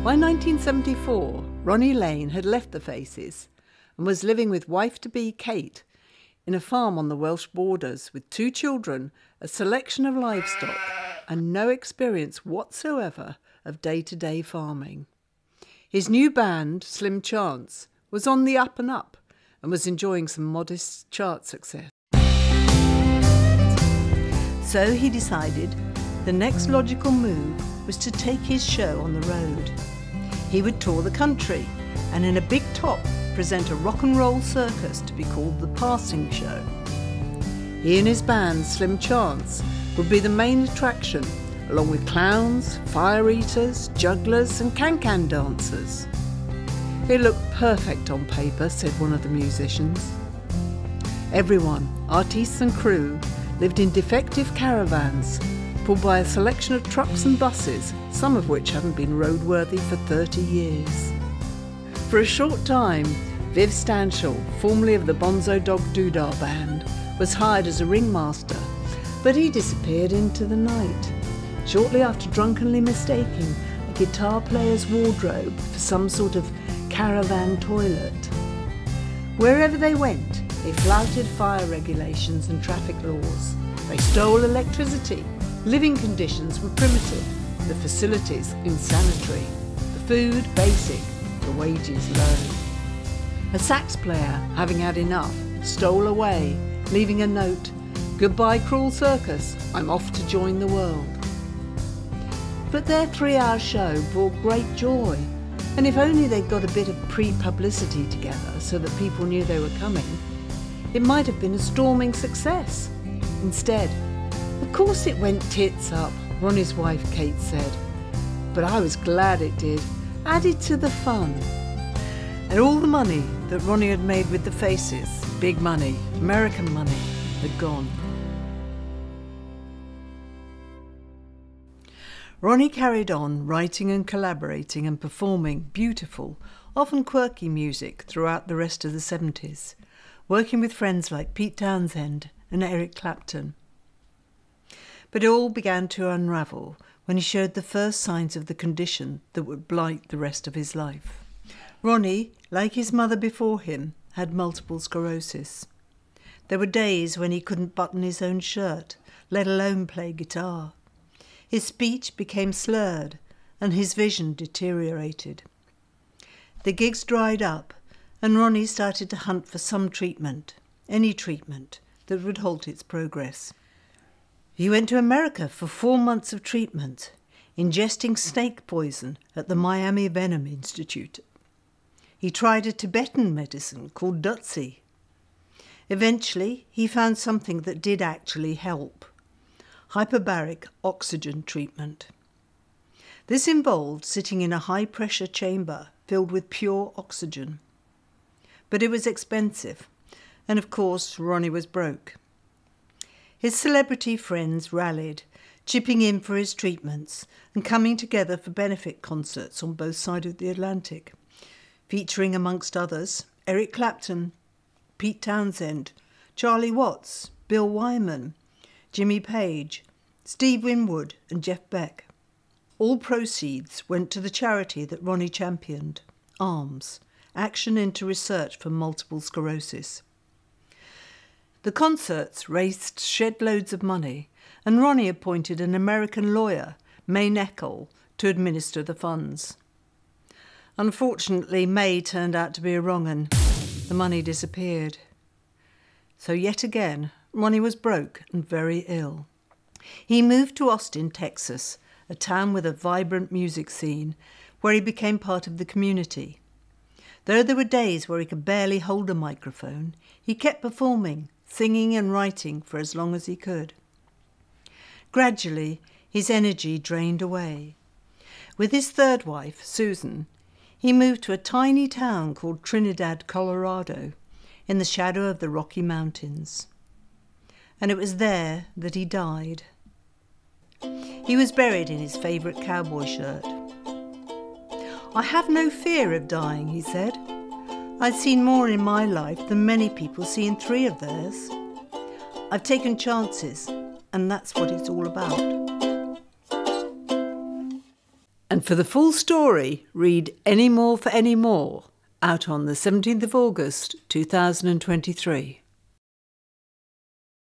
By 1974, Ronnie Lane had left the Faces and was living with wife-to-be Kate in a farm on the Welsh borders with 2 children, a selection of livestock and no experience whatsoever of day-to-day farming. His new band, Slim Chance, was on the up and up and was enjoying some modest chart success. So he decided the next logical move was to take his show on the road. He would tour the country and in a big top present a rock and roll circus to be called the Passing Show. He and his band, Slim Chance, would be the main attraction, along with clowns, fire eaters, jugglers and can-can dancers. It looked perfect on paper, said one of the musicians. Everyone, artistes and crew, lived in defective caravans, pulled by a selection of trucks and buses, some of which hadn't been roadworthy for 30 years. For a short time, Viv Stanshall, formerly of the Bonzo Dog Doodah Band, was hired as a ringmaster, but he disappeared into the night, shortly after drunkenly mistaking a guitar player's wardrobe for some sort of caravan toilet. Wherever they went, they flouted fire regulations and traffic laws. They stole electricity. Living conditions were primitive, the facilities insanitary, the food basic, the wages low. A sax player, having had enough, stole away, leaving a note, "Goodbye, cruel circus, I'm off to join the world." But their 3-hour show brought great joy, and if only they'd got a bit of pre-publicity together so that people knew they were coming, it might have been a storming success. Instead, of course it went tits up, Ronnie's wife Kate said. But I was glad it did, added to the fun. And all the money that Ronnie had made with the Faces, big money, American money, had gone. Ronnie carried on writing and collaborating and performing beautiful, often quirky music throughout the rest of the 70s, working with friends like Pete Townshend and Eric Clapton. But it all began to unravel when he showed the first signs of the condition that would blight the rest of his life. Ronnie, like his mother before him, had multiple sclerosis. There were days when he couldn't button his own shirt, let alone play guitar. His speech became slurred and his vision deteriorated. The gigs dried up and Ronnie started to hunt for some treatment, any treatment, that would halt its progress. He went to America for 4 months of treatment, ingesting snake poison at the Miami Venom Institute. He tried a Tibetan medicine called Dutsi. Eventually, he found something that did actually help: hyperbaric oxygen treatment. This involved sitting in a high-pressure chamber filled with pure oxygen. But it was expensive, and of course Ronnie was broke. His celebrity friends rallied, chipping in for his treatments and coming together for benefit concerts on both sides of the Atlantic, featuring amongst others Eric Clapton, Pete Townshend, Charlie Watts, Bill Wyman, Jimmy Page, Steve Winwood and Jeff Beck. All proceeds went to the charity that Ronnie championed, ARMS, Action into Research for Multiple Sclerosis. The concerts raised shed loads of money, and Ronnie appointed an American lawyer, May Neckel, to administer the funds. Unfortunately, May turned out to be a wrong 'un. The money disappeared. So yet again, Ronnie was broke and very ill. He moved to Austin, Texas, a town with a vibrant music scene, where he became part of the community. Though there were days where he could barely hold a microphone, he kept performing, singing and writing for as long as he could. Gradually, his energy drained away. With his third wife, Susan, he moved to a tiny town called Trinidad, Colorado, in the shadow of the Rocky Mountains. And it was there that he died. He was buried in his favourite cowboy shirt. "I have no fear of dying," he said. "I've seen more in my life than many people see in 3 of theirs. I've taken chances, and that's what it's all about." And for the full story, read Any More for Any More, out on the 17th of August 2023.